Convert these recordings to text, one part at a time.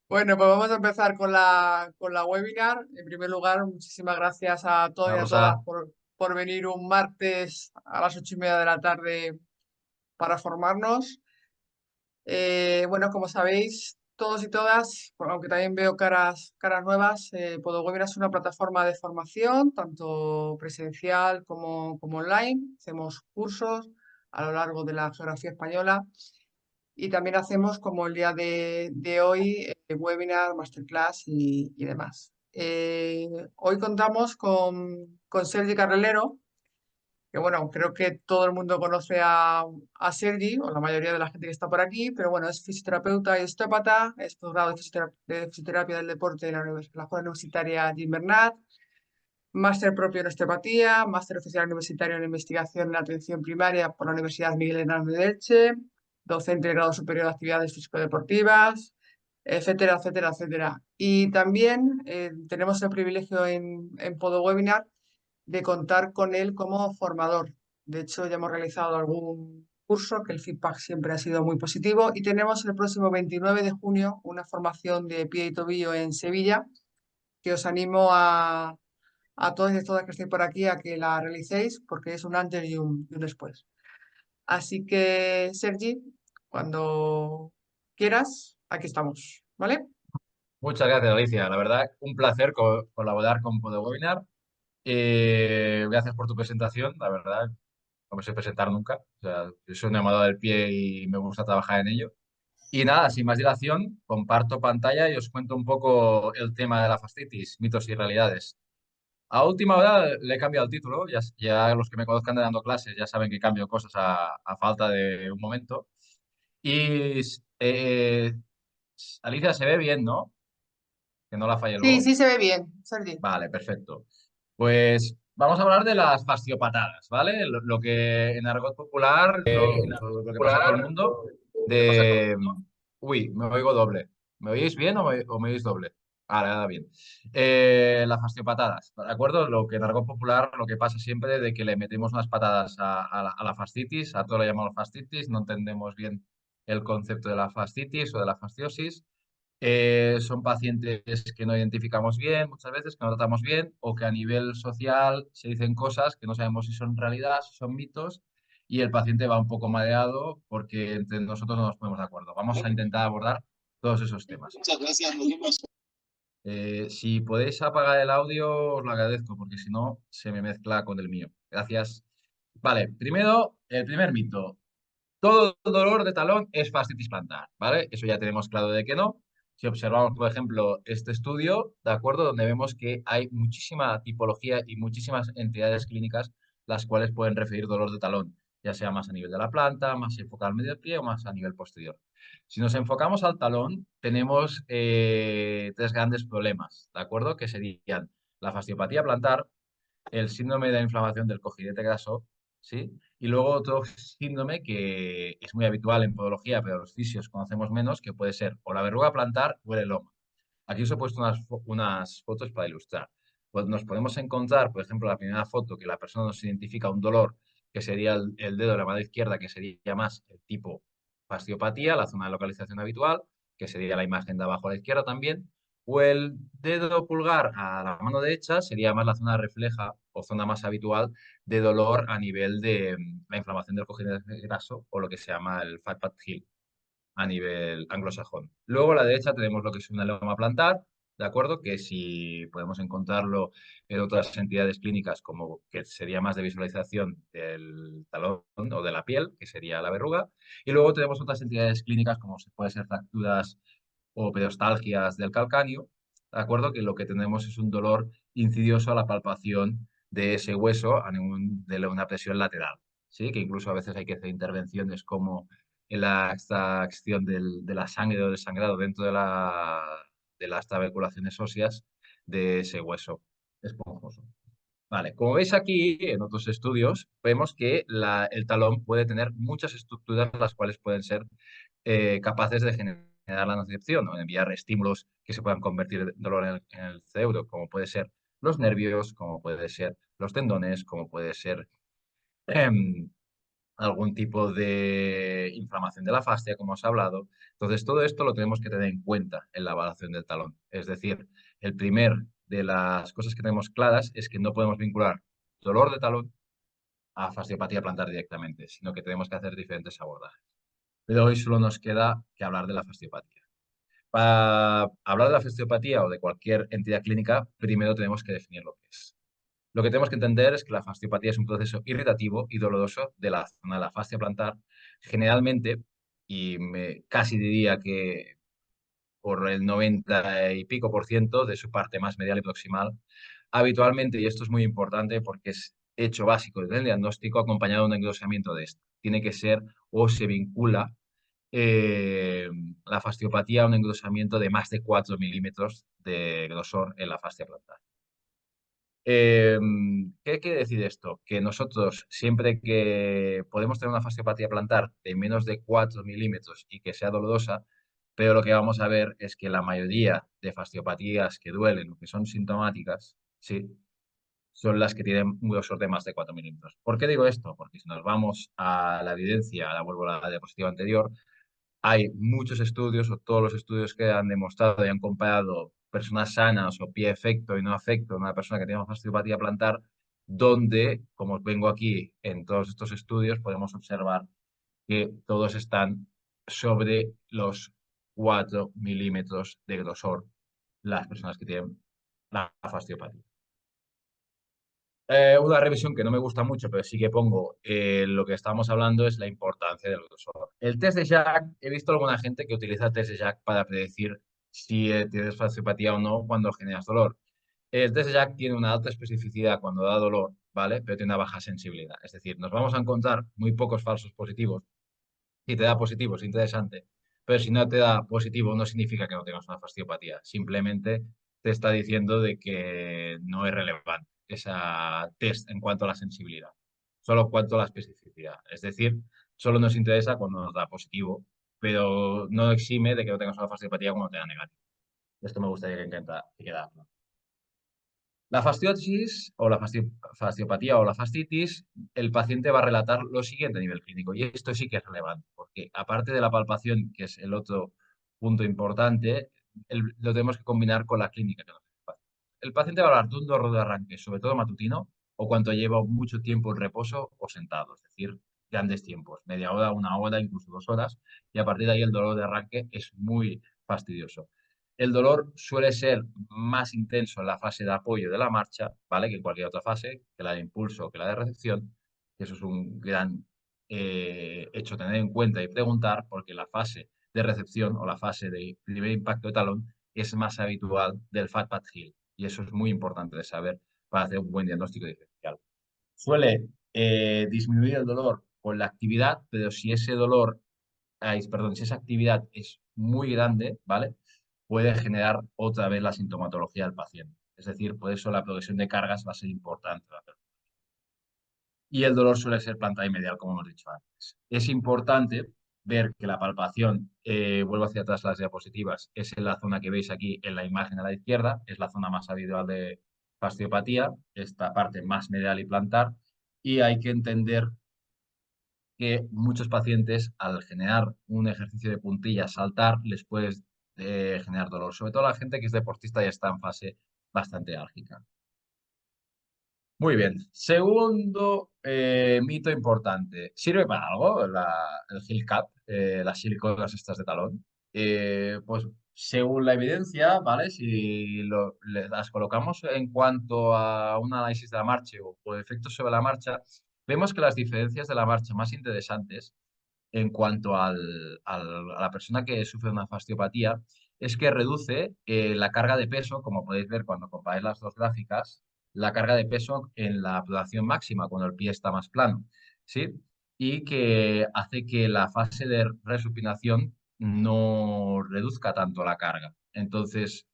Bueno, pues vamos a empezar con la webinar. En primer lugar, muchísimas gracias a todos y Hola a todas Rosa, por venir un martes a las 8:30 de la tarde para formarnos. Bueno, como sabéis, todos y todas, aunque también veo caras nuevas, Podowebinar es una plataforma de formación, tanto presencial como online. Hacemos cursos a lo largo de la geografía española. Y también hacemos, como el día de hoy, webinar, masterclass y demás. Hoy contamos con Sergi Carrelero, que bueno, creo que todo el mundo conoce a Sergi, o la mayoría de la gente que está por aquí, pero bueno, es fisioterapeuta y osteópata, es posgrado de fisioterapia del deporte en la Escuela Universitaria Jim Bernat, máster propio en osteopatía, máster oficial universitario en investigación en atención primaria por la Universidad Miguel Hernández de Elche, docente de grado superior de actividades físico-deportivas, etcétera, etcétera, etcétera. Y también tenemos el privilegio en PodoWebinar de contar con él como formador. De hecho, ya hemos realizado algún curso que el feedback siempre ha sido muy positivo y tenemos el próximo 29 de junio una formación de pie y tobillo en Sevilla que os animo a todos y todas que estéis por aquí a que la realicéis porque es un antes y un después. Así que, Sergi, cuando quieras, aquí estamos, ¿vale? muchas gracias Alicia. La verdad, un placer colaborar con PodoWebinar. Gracias por tu presentación, la verdad, no me sé presentar nunca. O sea, yo soy un amado del pie y me gusta trabajar en ello. Y nada, sin más dilación, comparto pantalla y os cuento un poco el tema de la fascitis, mitos y realidades. A última hora le he cambiado el título, ya los que me conozcan de dando clases ya saben que cambio cosas a falta de un momento. Y Alicia se ve bien, ¿no? Que no la falle Sí, luego. sí se ve bien, Sergi. Vale, perfecto. Pues vamos a hablar de las fasciopatadas, ¿vale? Lo que en argot popular, lo que pasa a todo el mundo, de... Uy, me oigo doble. ¿Me oís bien o me oís doble? Ahora bien. Las fasciopatadas, ¿de acuerdo? Lo que en argot popular, lo que pasa siempre de que le metemos unas patadas a la fascitis, a todo lo llamamos fascitis, no entendemos bien el concepto de la fascitis o de la fasciosis. Son pacientes que no identificamos bien muchas veces, que no tratamos bien o que a nivel social se dicen cosas que no sabemos si son realidad, si son mitos y el paciente va un poco mareado porque entre nosotros no nos ponemos de acuerdo. Vamos a intentar abordar todos esos temas. Muchas gracias, nos vemos. Si podéis apagar el audio, os lo agradezco porque si no se me mezcla con el mío. Gracias. Vale, primero, el primer mito. Todo dolor de talón es fascitis plantar, ¿vale? Eso ya tenemos claro de que no. Si observamos, por ejemplo, este estudio, ¿de acuerdo? Donde vemos que hay muchísima tipología y muchísimas entidades clínicas las cuales pueden referir dolor de talón, ya sea más a nivel de la planta, más enfocado al medio del pie o más a nivel posterior. Si nos enfocamos al talón, tenemos tres grandes problemas, ¿de acuerdo? Que serían la fasciopatía plantar, el síndrome de la inflamación del cojidete graso, ¿sí? Y luego otro síndrome que es muy habitual en podología, pero los fisios conocemos menos, que puede ser o la verruga plantar o el eloma. Aquí os he puesto unas fotos para ilustrar. Pues nos podemos encontrar, por ejemplo, la primera foto que la persona nos identifica un dolor, que sería el dedo de la mano izquierda, que sería más el tipo fasciopatía, la zona de localización habitual, que sería la imagen de abajo a la izquierda también. O el dedo pulgar a la mano derecha sería más la zona refleja o zona más habitual de dolor a nivel de la inflamación del cojidete graso o lo que se llama el fat pad heel a nivel anglosajón. Luego a la derecha tenemos lo que es un eloma plantar, ¿de acuerdo? Que si podemos encontrarlo en otras entidades clínicas, como que sería más de visualización del talón o de la piel, que sería la verruga. Y luego tenemos otras entidades clínicas, como puede ser fracturas o pedostalgias del calcáneo, ¿de acuerdo? Que lo que tenemos es un dolor insidioso a la palpación de ese hueso de una presión lateral, ¿sí? Que incluso a veces hay que hacer intervenciones como en la extracción de la sangre o del sangrado dentro de las trabeculaciones óseas de ese hueso esponjoso. Vale, como veis aquí en otros estudios, vemos que el talón puede tener muchas estructuras las cuales pueden ser capaces de generar la nocicepción o enviar estímulos que se puedan convertir en dolor en el cerebro, como puede ser los nervios, como puede ser los tendones, como puede ser algún tipo de inflamación de la fascia, como os he hablado. Entonces, todo esto lo tenemos que tener en cuenta en la evaluación del talón. Es decir, el primer de las cosas que tenemos claras es que no podemos vincular dolor de talón a fasciopatía plantar directamente, sino que tenemos que hacer diferentes abordajes. Pero hoy solo nos queda que hablar de la fasciopatía. Para hablar de la fasciopatía o de cualquier entidad clínica, primero tenemos que definir lo que es. Lo que tenemos que entender es que la fasciopatía es un proceso irritativo y doloroso de la zona de la fascia plantar, generalmente, y casi diría que por el 90 y pico por ciento de su parte más medial y proximal, habitualmente, y esto es muy importante porque es hecho básico desde el diagnóstico, acompañado de un engrosamiento de esto. Tiene que ser o se vincula eh, la fasciopatía a un engrosamiento de más de 4 milímetros de grosor en la fascia plantar. Eh, ¿Qué quiere decir esto? Que nosotros, siempre que podemos tener una fasciopatía plantar de menos de 4 milímetros y que sea dolorosa, pero lo que vamos a ver es que la mayoría de fasciopatías que duelen o que son sintomáticas, sí, son las que tienen un grosor de más de 4 milímetros. ¿Por qué digo esto? Porque si nos vamos a la evidencia, la vuelvo a la diapositiva anterior, hay muchos estudios o todos los estudios que han demostrado y han comparado personas sanas o pie efecto y no afecto en una persona que tiene fasciopatía plantar, donde, como vengo aquí en todos estos estudios, podemos observar que todos están sobre los 4 milímetros de grosor las personas que tienen la fasciopatía. Una revisión que no me gusta mucho, pero sí que pongo lo que estábamos hablando es la importancia del grosor. El test de Jack, he visto alguna gente que utiliza el test de Jack para predecir si tienes fasciopatía o no cuando generas dolor. El test de Jack tiene una alta especificidad cuando da dolor, ¿vale? Pero tiene una baja sensibilidad. Es decir, nos vamos a encontrar muy pocos falsos positivos. Si te da positivo es interesante, pero si no te da positivo no significa que no tengas una fasciopatía. Simplemente te está diciendo de que no es relevante esa test en cuanto a la sensibilidad, solo en cuanto a la especificidad. Es decir, solo nos interesa cuando nos da positivo, pero no exime de que no tengas una fasciopatía cuando te da negativo. Esto me gustaría que quedara claro. La fasciosis o la fasciopatía o la fascitis, el paciente va a relatar lo siguiente a nivel clínico, y esto sí que es relevante, porque aparte de la palpación, que es el otro punto importante, lo tenemos que combinar con la clínica que nos hace el paciente. El paciente va a hablar de un dolor de arranque, sobre todo matutino, o cuando lleva mucho tiempo en reposo o sentado, es decir, grandes tiempos, media hora, una hora, incluso 2 horas, y a partir de ahí el dolor de arranque es muy fastidioso. El dolor suele ser más intenso en la fase de apoyo de la marcha, ¿vale? Que en cualquier otra fase, que la de impulso o que la de recepción. Eso es un gran hecho a tener en cuenta y preguntar, porque la fase de recepción o la fase de primer impacto de talón es más habitual del Fat Pad Heel. Y eso es muy importante de saber para hacer un buen diagnóstico diferencial. Suele disminuir el dolor con la actividad, pero si ese dolor perdón, si esa actividad es muy grande, ¿vale? Puede generar otra vez la sintomatología del paciente. Es decir, por eso la progresión de cargas va a ser importante. Y el dolor suele ser plantar y medial, como hemos dicho antes. Es importante ver que la palpación, vuelvo hacia atrás las diapositivas, es en la zona que veis aquí en la imagen a la izquierda, es la zona más habitual de fasciopatía, esta parte más medial y plantar, y hay que entender que muchos pacientes al generar un ejercicio de puntillas, saltar, les puede generar dolor, sobre todo la gente que es deportista y está en fase bastante álgica. Muy bien. Segundo mito importante. ¿Sirve para algo el heel cap, las siliconas estas de talón? Pues según la evidencia, ¿vale? Si las colocamos en cuanto a un análisis de la marcha o efectos sobre la marcha, vemos que las diferencias de la marcha más interesantes en cuanto a la persona que sufre una fasciopatía es que reduce la carga de peso, como podéis ver cuando comparáis las dos gráficas, la carga de peso en la abducción máxima, cuando el pie está más plano, ¿sí? Y que hace que la fase de resupinación no reduzca tanto la carga. Entonces,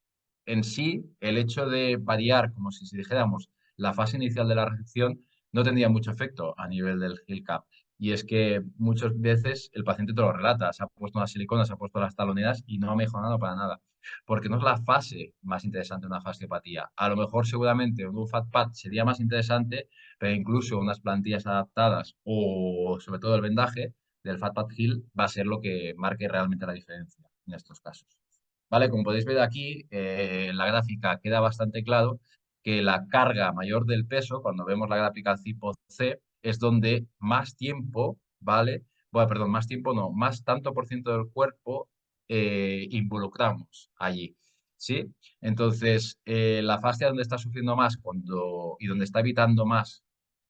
en sí, el hecho de variar, como si dijéramos, la fase inicial de la recepción, no tendría mucho efecto a nivel del heel cap. Y es que muchas veces el paciente te lo relata, se ha puesto unas siliconas, se ha puesto las taloneras y no ha mejorado para nada. Porque no es la fase más interesante de una fasciopatía. A lo mejor seguramente un fat pad sería más interesante, pero incluso unas plantillas adaptadas o sobre todo el vendaje del fat pad heal va a ser lo que marque realmente la diferencia en estos casos. ¿Vale? Como podéis ver aquí, en la gráfica queda bastante claro que la carga mayor del peso, cuando vemos la gráfica tipo C, es donde más tiempo, ¿vale? Bueno, perdón, más tiempo no, más tanto por ciento del cuerpo involucramos allí, ¿sí? Entonces, la fascia donde está sufriendo más y donde está evitando más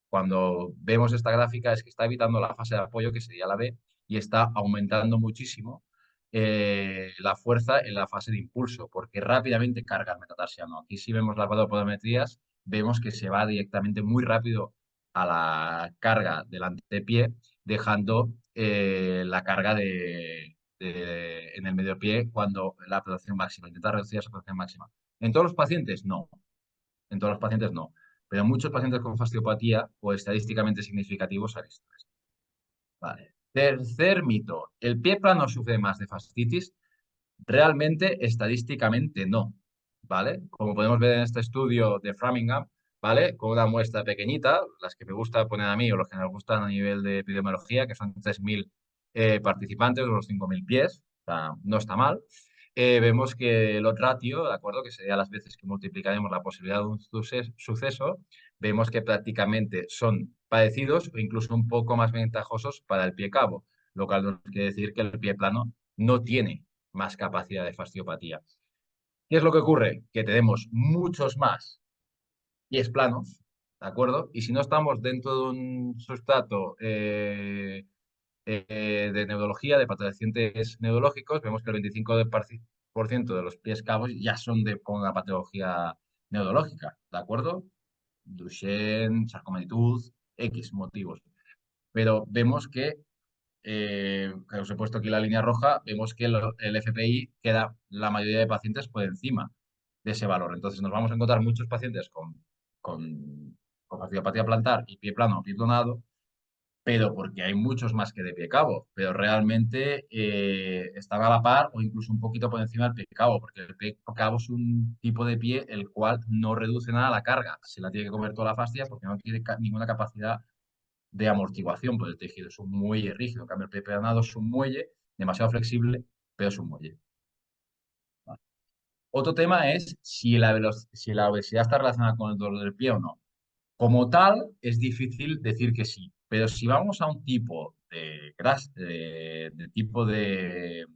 cuando vemos esta gráfica es que está evitando la fase de apoyo, que sería la B, y está aumentando muchísimo la fuerza en la fase de impulso, porque rápidamente carga el metatarsiano. Aquí si vemos las podometrías, vemos que se va directamente muy rápido a la carga del antepié, dejando la carga en el medio pie cuando la producción máxima, intenta reducir esa producción máxima. ¿En todos los pacientes? No. En todos los pacientes no. Pero en muchos pacientes con fasciopatía o estadísticamente significativos hay estrés. Vale. Tercer mito. ¿El pie plano sufre más de fascitis? Realmente, estadísticamente no, ¿vale? Como podemos ver en este estudio de Framingham, ¿vale? Con una muestra pequeñita, las que me gusta poner a mí o los que nos gustan a nivel de epidemiología, que son 3.000 participantes, unos 5.000 pies, o sea, no está mal. Vemos que el ratio, ¿de acuerdo? Que sería las veces que multiplicaremos la posibilidad de un suceso, vemos que prácticamente son parecidos o incluso un poco más ventajosos para el pie cabo, lo cual nos quiere decir que el pie plano no tiene más capacidad de fasciopatía. ¿Qué es lo que ocurre? Que tenemos muchos más pies planos, ¿de acuerdo? Y si no estamos dentro de un sustrato de neurología, de pacientes neurológicos, vemos que el 25% de los pies cabos ya son con una patología neurológica, ¿de acuerdo? Duchenne, sarcomanitud, X motivos. Pero vemos que os he puesto aquí la línea roja, vemos que el FPI queda la mayoría de pacientes por encima de ese valor. Entonces nos vamos a encontrar muchos pacientes con fasciopatía plantar y pie plano o pie donado, pero porque hay muchos más que de pie cabo, pero realmente están a la par o incluso un poquito por encima del pie cabo, porque el pie cabo es un tipo de pie el cual no reduce nada la carga, se la tiene que comer toda la fascia porque no tiene ninguna capacidad de amortiguación por el tejido, es un muelle rígido. En cambio, el pie planado es un muelle demasiado flexible, pero es un muelle. ¿Vale? Otro tema es si la obesidad está relacionada con el dolor del pie o no. Como tal, es difícil decir que sí, pero si vamos a un tipo de tipo de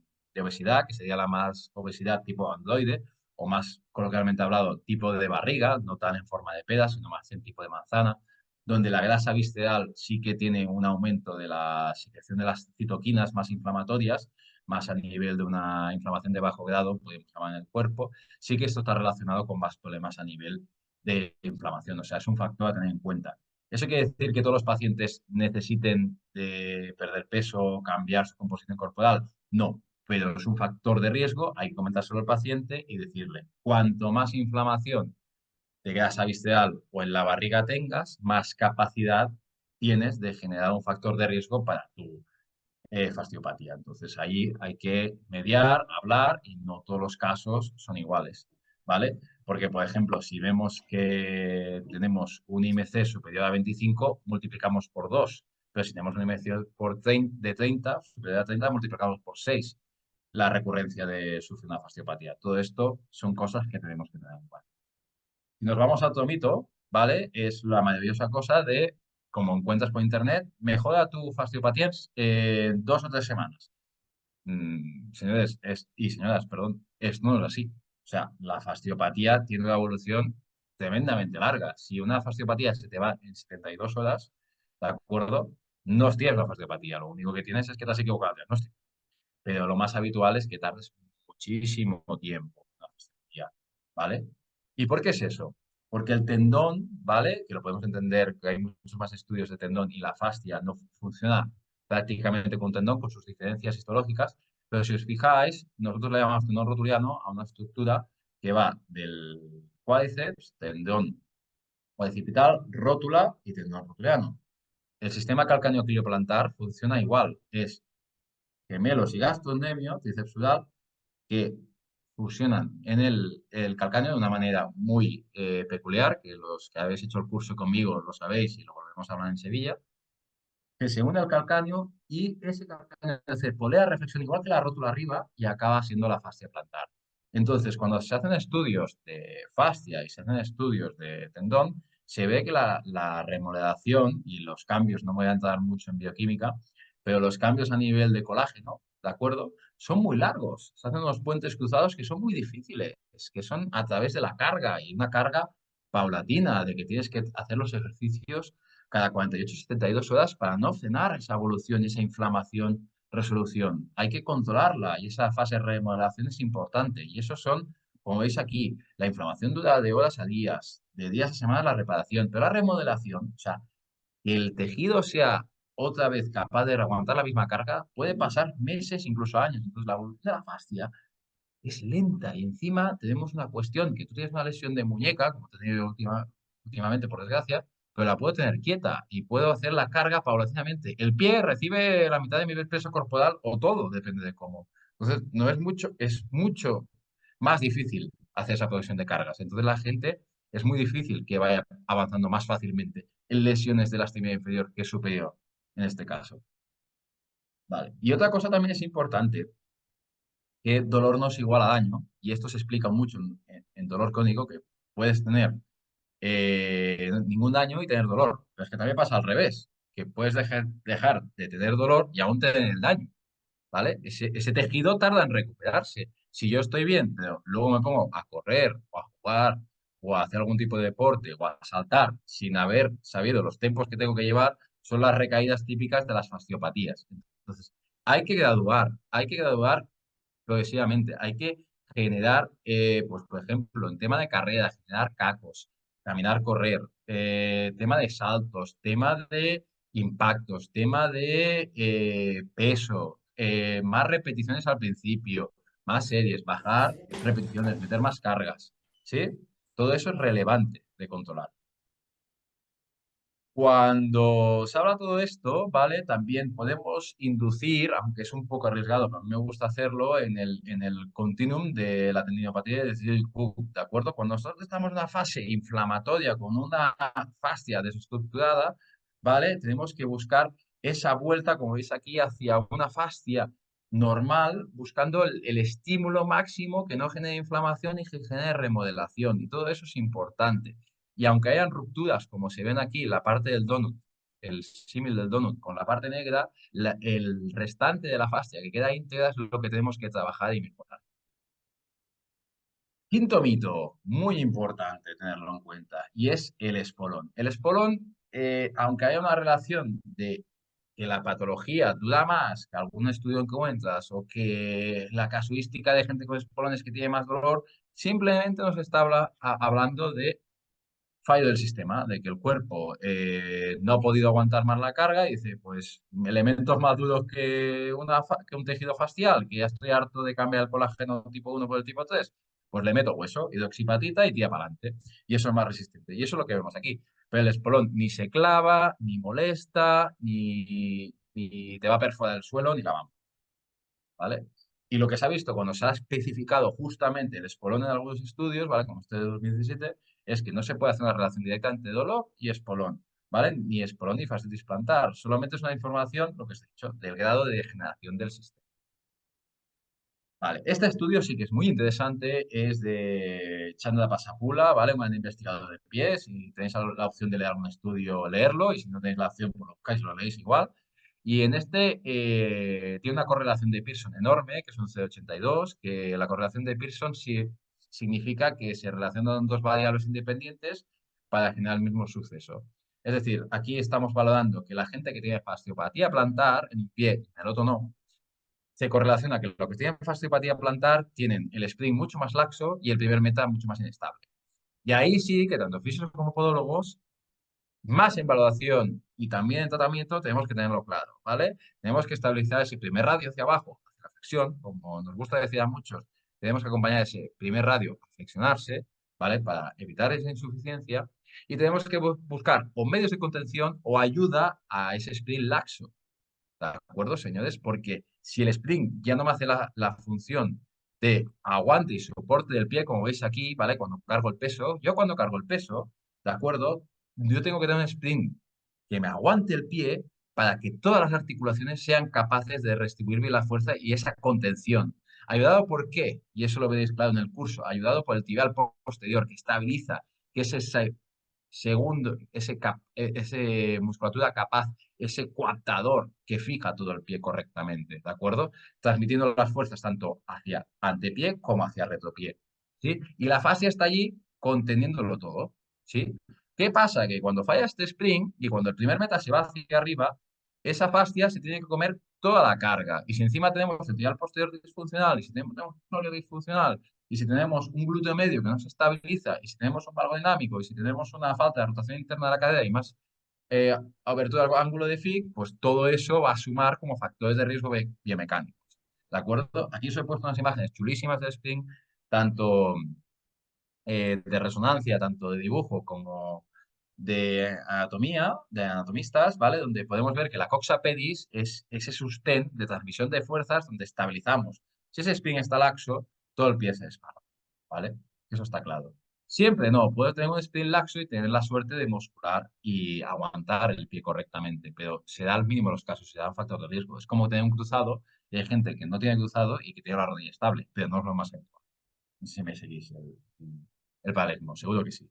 obesidad, que sería la más obesidad tipo androide, o más coloquialmente hablado, tipo de barriga, no tan en forma de pera, sino más en tipo de manzana, donde la grasa visceral sí que tiene un aumento de la secreción de las citoquinas más inflamatorias, más a nivel de una inflamación de bajo grado, podemos llamar en el cuerpo, sí que esto está relacionado con más problemas a nivel de inflamación, o sea, es un factor a tener en cuenta. ¿Eso quiere decir que todos los pacientes necesiten perder peso, cambiar su composición corporal? No, pero es un factor de riesgo, hay que comentárselo al paciente y decirle, cuanto más inflamación de grasa visceral o en la barriga tengas, más capacidad tienes de generar un factor de riesgo para tu fasciopatía. Entonces ahí hay que mediar, hablar y no todos los casos son iguales, ¿vale? Porque, por ejemplo, si vemos que tenemos un IMC superior a 25, multiplicamos por 2. Pero si tenemos un IMC de 30, superior a 30, multiplicamos por 6 la recurrencia de sufrir una fasciopatía. Todo esto son cosas que tenemos que tener en cuenta. Si nos vamos a otro mito, ¿vale? Es la maravillosa cosa de, como encuentras por internet, mejora tu fasciopatía en 2 o 3 semanas. Señores y señoras, perdón, esto no es así. O sea, la fasciopatía tiene una evolución tremendamente larga. Si una fasciopatía se te va en 72 horas, ¿de acuerdo? No tienes la fasciopatía, lo único que tienes es que te has equivocado de diagnóstico. Pero lo más habitual es que tardes muchísimo tiempo en la fasciopatía, ¿vale? ¿Y por qué es eso? Porque el tendón, ¿vale? Que lo podemos entender, que hay muchos más estudios de tendón y la fascia no funciona prácticamente con tendón, con sus diferencias histológicas, pero si os fijáis, nosotros le llamamos tendón rotuliano a una estructura que va del cuádriceps, tendón cuadricipital, rótula y tendón rotuliano. el sistema calcáneo-clioplantar funciona igual. Es gemelos y gastrocnemio, tríceps sural, que fusionan en el calcáneo de una manera muy peculiar, que los que habéis hecho el curso conmigo lo sabéis y lo volvemos a hablar en Sevilla, que se une al calcáneo y ese calcáneo se polea reflexión igual que la rótula arriba y acaba siendo la fascia plantar. Entonces, cuando se hacen estudios de fascia y se hacen estudios de tendón, se ve que la remodelación y los cambios, no me voy a entrar mucho en bioquímica, pero los cambios a nivel de colágeno, ¿de acuerdo? Son muy largos. Se hacen unos puentes cruzados que son muy difíciles, que son a través de la carga y una carga paulatina, de que tienes que hacer los ejercicios cada 48-72 horas para no frenar esa evolución y esa inflamación, resolución. Hay que controlarla y esa fase de remodelación es importante. Y eso son, como veis aquí, la inflamación dura de horas a días, de días a semanas la reparación, pero la remodelación, o sea, que el tejido sea otra vez capaz de aguantar la misma carga, puede pasar meses, incluso años. Entonces, la evolución de la fascia es lenta y encima tenemos una cuestión, que tú tienes una lesión de muñeca, como he tenido yo últimamente por desgracia, pero la puedo tener quieta y puedo hacer la carga paulatinamente. El pie recibe la mitad de mi peso corporal o todo, depende de cómo. Entonces, no es mucho, es mucho más difícil hacer esa progresión de cargas. Entonces, la gente es muy difícil que vaya avanzando más fácilmente en lesiones de la extremidad inferior que superior, en este caso. Vale. Y otra cosa también es importante que dolor no es igual a daño, y esto se explica mucho en dolor crónico, que puedes tener ningún daño y tener dolor, pero es que también pasa al revés, que puedes dejar de tener dolor y aún tener el daño, ¿vale? Ese tejido tarda en recuperarse. Si yo estoy bien, pero luego me pongo a correr o a jugar o a hacer algún tipo de deporte o a saltar sin haber sabido los tiempos que tengo que llevar, son las recaídas típicas de las fasciopatías. Entonces, hay que graduar progresivamente. Hay que generar, pues por ejemplo, en tema de carrera, generar cacos, caminar, correr, tema de saltos, tema de impactos, tema de peso, más repeticiones al principio, más series, bajar repeticiones, meter más cargas, ¿sí? Todo eso es relevante de controlar. Cuando se habla todo esto, ¿vale? También podemos inducir, aunque es un poco arriesgado, pero a mí me gusta hacerlo, en el continuum de la tendinopatía de Cook, ¿de acuerdo? Cuando nosotros estamos en una fase inflamatoria con una fascia desestructurada, ¿vale? Tenemos que buscar esa vuelta, como veis aquí, hacia una fascia normal, buscando el estímulo máximo que no genere inflamación y que genere remodelación. Y todo eso es importante. Y aunque hayan rupturas, como se ven aquí, la parte del donut, el símil del donut con la parte negra, el restante de la fascia que queda íntegra es lo que tenemos que trabajar y mejorar. Quinto mito, muy importante tenerlo en cuenta, y es el espolón. El espolón, aunque haya una relación de que la patología dura más que algún estudio en que encuentras o que la casuística de gente con espolones que tiene más dolor, simplemente nos está hablando de fallo del sistema, de que el cuerpo no ha podido aguantar más la carga y dice, pues elementos más duros que un tejido fascial, que ya estoy harto de cambiar el colágeno tipo 1 por el tipo 3, pues le meto hueso, hidroxipatita y tira para adelante. Y eso es más resistente. Y eso es lo que vemos aquí. Pero el espolón ni se clava, ni molesta, ni te va a perforar el suelo, ni la vamos. ¿Vale? Y lo que se ha visto cuando se ha especificado justamente el espolón en algunos estudios, ¿vale? Como este de 2017, es que no se puede hacer una relación directa entre dolor y espolón, ¿vale? Ni espolón ni fascitis plantar. Solamente es una información, lo que os he dicho, del grado de degeneración del sistema. Vale, este estudio sí que es muy interesante, es de Chandra Pasapula, ¿vale? Un gran investigador de pies. Si tenéis la opción de leer un estudio, leerlo, y si no tenéis la opción, pues lo buscáis y lo leéis igual. Y en este tiene una correlación de Pearson enorme, que es un C82, que la correlación de Pearson sí significa que se relacionan dos variables independientes para generar el mismo suceso. Es decir, aquí estamos valorando que la gente que tiene fasciopatía plantar en un pie, en el otro no, se correlaciona que los que tienen fasciopatía plantar tienen el spring mucho más laxo y el primer meta mucho más inestable. Y ahí sí que tanto fisios como podólogos, más en valoración y también en tratamiento, tenemos que tenerlo claro, ¿vale? Tenemos que estabilizar ese primer radio hacia abajo, hacia la flexión, como nos gusta decir a muchos, tenemos que acompañar ese primer radio a flexionarse, ¿vale? Para evitar esa insuficiencia Y tenemos que buscar o medios de contención o ayuda a ese sprint laxo. ¿De acuerdo, señores? Porque si el sprint ya no me hace la función de aguante y soporte del pie, como veis aquí, ¿vale? Cuando cargo el peso, yo cuando cargo el peso, ¿de acuerdo? Yo tengo que tener un sprint que me aguante el pie para que todas las articulaciones sean capaces de restituir bien la fuerza y esa contención. ¿Ayudado por qué? Y eso lo veréis claro en el curso. Ayudado por el tibial posterior que estabiliza, que es ese segundo, ese musculatura capaz, ese coaptador que fija todo el pie correctamente, ¿de acuerdo? Transmitiendo las fuerzas tanto hacia antepié como hacia retropié, ¿sí? Y la fascia está allí conteniéndolo todo, ¿sí? ¿Qué pasa? Que cuando falla este spring y cuando el primer meta se va hacia arriba, esa fascia se tiene que comer toda la carga. Y si encima tenemos el tibial posterior disfuncional y si tenemos un glúteo disfuncional y si tenemos un glúteo medio que no se estabiliza y si tenemos un valgo dinámico y si tenemos una falta de rotación interna de la cadera y más abertura del ángulo de Fick, pues todo eso va a sumar como factores de riesgo biomecánicos. ¿De acuerdo? Aquí os he puesto unas imágenes chulísimas de spring, tanto de resonancia, tanto de dibujo como de anatomía, de anatomistas, ¿vale? Donde podemos ver que la coxa pedis es ese sostén de transmisión de fuerzas donde estabilizamos. Si ese spring está laxo, todo el pie se dispara, ¿vale? Eso está claro. Siempre no, puedo tener un spring laxo y tener la suerte de muscular y aguantar el pie correctamente, pero se da al mínimo los casos, se da un factor de riesgo. Es como tener un cruzado y hay gente que no tiene cruzado y que tiene la rodilla estable, pero no es lo más habitual. Si me seguís el paralelismo, seguro que sí.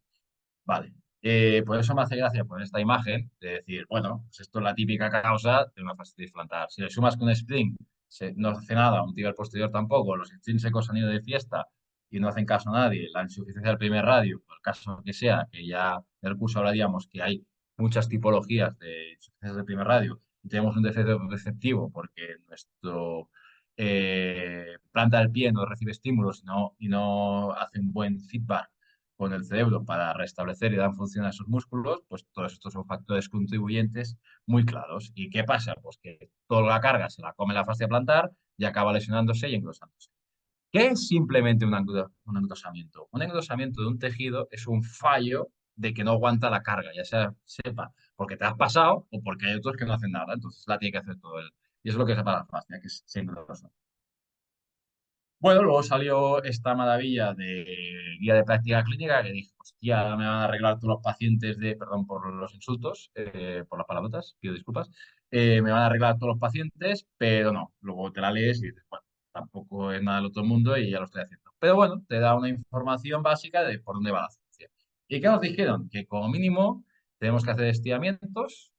Vale. Por eso me hace gracia poner esta imagen de decir, bueno, pues esto es la típica causa de una fascitis plantar. Si le sumas con un spring, no hace nada, un tibia posterior tampoco, los intrínsecos han ido de fiesta y no hacen caso a nadie, la insuficiencia del primer radio, por el caso que sea, que ya en el curso hablaríamos que hay muchas tipologías de insuficiencias del primer radio y tenemos un defecto receptivo porque nuestro planta del pie no recibe estímulos y no hace un buen feedback con el cerebro para restablecer y dar función a esos músculos, pues todos estos son factores contribuyentes muy claros. ¿Y qué pasa? Pues que toda la carga se la come la fascia plantar y acaba lesionándose y engrosándose. ¿Qué es simplemente un engrosamiento? Un engrosamiento de un tejido es un fallo de que no aguanta la carga, ya sea sepa porque te has pasado o porque hay otros que no hacen nada, entonces la tiene que hacer todo él. Y eso es lo que se para la fascia, que es se engrosa. Bueno, luego salió esta maravilla de guía de práctica clínica que dije, hostia, ahora me van a arreglar todos los pacientes de, perdón por los insultos, por las palabrotas, pido disculpas, me van a arreglar todos los pacientes, pero no, luego te la lees y dices, bueno, tampoco es nada del otro mundo y ya lo estoy haciendo. Pero bueno, te da una información básica de por dónde va la ciencia. ¿Y qué nos dijeron? Que como mínimo tenemos que hacer estiramientos,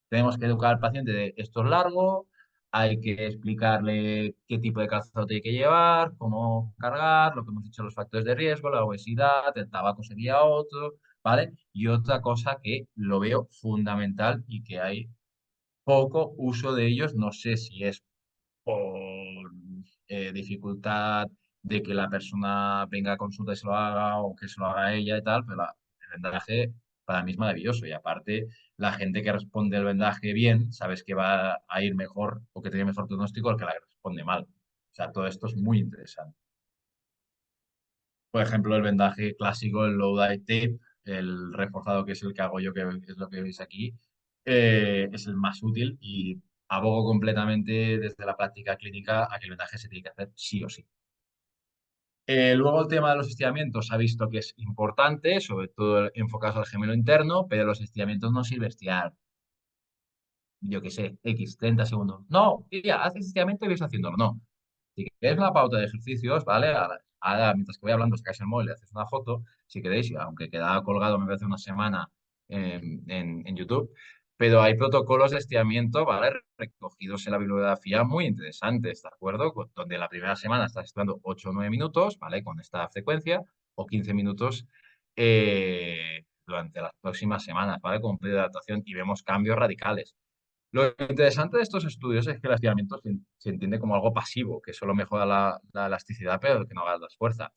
tenemos que educar al paciente de esto es largo, hay que explicarle qué tipo de calzado tiene que llevar, cómo cargar, lo que hemos dicho, los factores de riesgo, la obesidad, el tabaco sería otro, ¿vale? Y otra cosa que lo veo fundamental y que hay poco uso de ellos, no sé si es por dificultad de que la persona venga a consulta y se lo haga o que se lo haga ella y tal, pero el vendaje para mí es maravilloso y aparte la gente que responde el vendaje bien, sabes que va a ir mejor o que tiene mejor pronóstico al que la que responde mal. O sea, todo esto es muy interesante. Por ejemplo, el vendaje clásico, el low dye tape, el reforzado que es el que hago yo, que es lo que veis aquí, es el más útil y abogo completamente desde la práctica clínica a que el vendaje se tiene que hacer sí o sí. Luego el tema de los estiramientos se ha visto que es importante, sobre todo enfocados al gemelo interno, pero los estiramientos no sirve estirar, yo qué sé, X, 30 segundos. No, ya, haces estiramiento y ves haciéndolo. No. Si queréis una pauta de ejercicios, ¿vale? Ahora, mientras que voy hablando, sacáis el móvil y haces una foto, si queréis, aunque queda colgado me parece una semana en YouTube, pero hay protocolos de estiramiento, ¿vale? Recogidos en la bibliografía muy interesantes, ¿de acuerdo? Donde la primera semana estás estirando 8 o 9 minutos, ¿vale? Con esta frecuencia, o 15 minutos durante las próximas semanas, ¿vale? Con periodo de adaptación y vemos cambios radicales. Lo interesante de estos estudios es que el estiramiento se entiende como algo pasivo, que solo mejora la elasticidad, pero que no haga fuerza.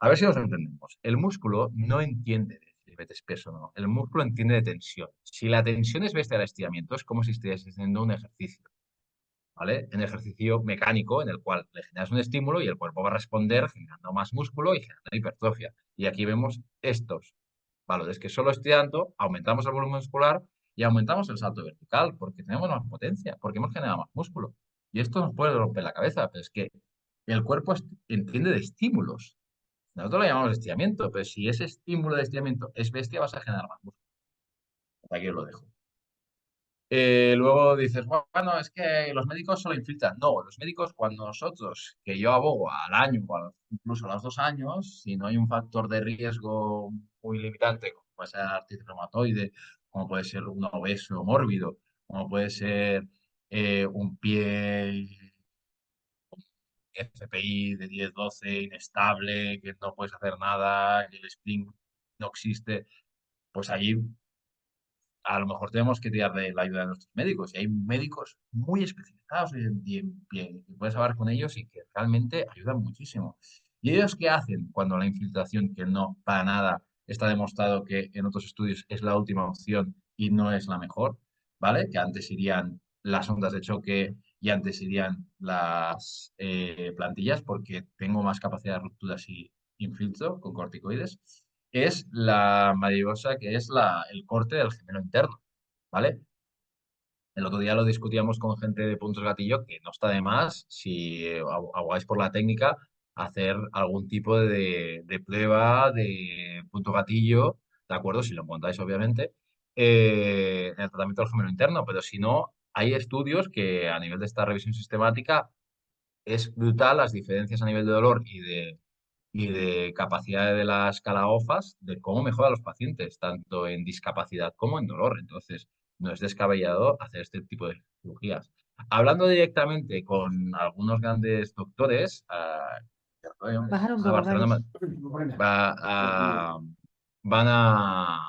A ver si nos entendemos. El músculo no entiende de si metes peso o no. El músculo entiende de tensión. Si la tensión es bestia del estiramiento, es como si estuvieras haciendo un ejercicio, ¿vale? Un ejercicio mecánico en el cual le generas un estímulo y el cuerpo va a responder generando más músculo y generando hipertrofia. Y aquí vemos estos valor es que solo estirando aumentamos el volumen muscular y aumentamos el salto vertical, porque tenemos más potencia, porque hemos generado más músculo. Y esto nos puede romper la cabeza, pero es que el cuerpo entiende de estímulos. Nosotros lo llamamos estiramiento, pero si ese estímulo de estiramiento es bestia, vas a generar más músculo. Aquí os lo dejo. Luego dices, bueno, es que los médicos solo infiltran. No, los médicos cuando nosotros, que yo abogo al año o incluso a los 2 años, si no hay un factor de riesgo muy limitante, como puede ser artritis reumatoide, como puede ser un obeso mórbido, como puede ser un pie FPI de 10-12 inestable, que no puedes hacer nada, que el spring no existe, pues ahí a lo mejor tenemos que tirar de la ayuda de nuestros médicos. Y hay médicos muy especializados y puedes hablar con ellos y que realmente ayudan muchísimo. ¿Y ellos qué hacen cuando la infiltración, que no para nada está demostrado que en otros estudios es la última opción y no es la mejor? ¿Vale? Que antes irían las ondas de choque y antes irían las plantillas porque tengo más capacidad de ruptura si infiltro con corticoides es la mariposa, que es el corte del gemelo interno, ¿vale? El otro día lo discutíamos con gente de puntos gatillo, que no está de más, si abogáis por la técnica, hacer algún tipo de prueba de punto gatillo, ¿de acuerdo? Si lo encontráis, obviamente, en el tratamiento del gemelo interno, pero si no, hay estudios que a nivel de esta revisión sistemática es brutal las diferencias a nivel de dolor y de capacidad de la escala OFAS, de cómo mejora a los pacientes, tanto en discapacidad como en dolor. Entonces, no es descabellado hacer este tipo de cirugías. Hablando directamente con algunos grandes doctores, Bajar un a poco, Barcelona Carlos. va a- van a,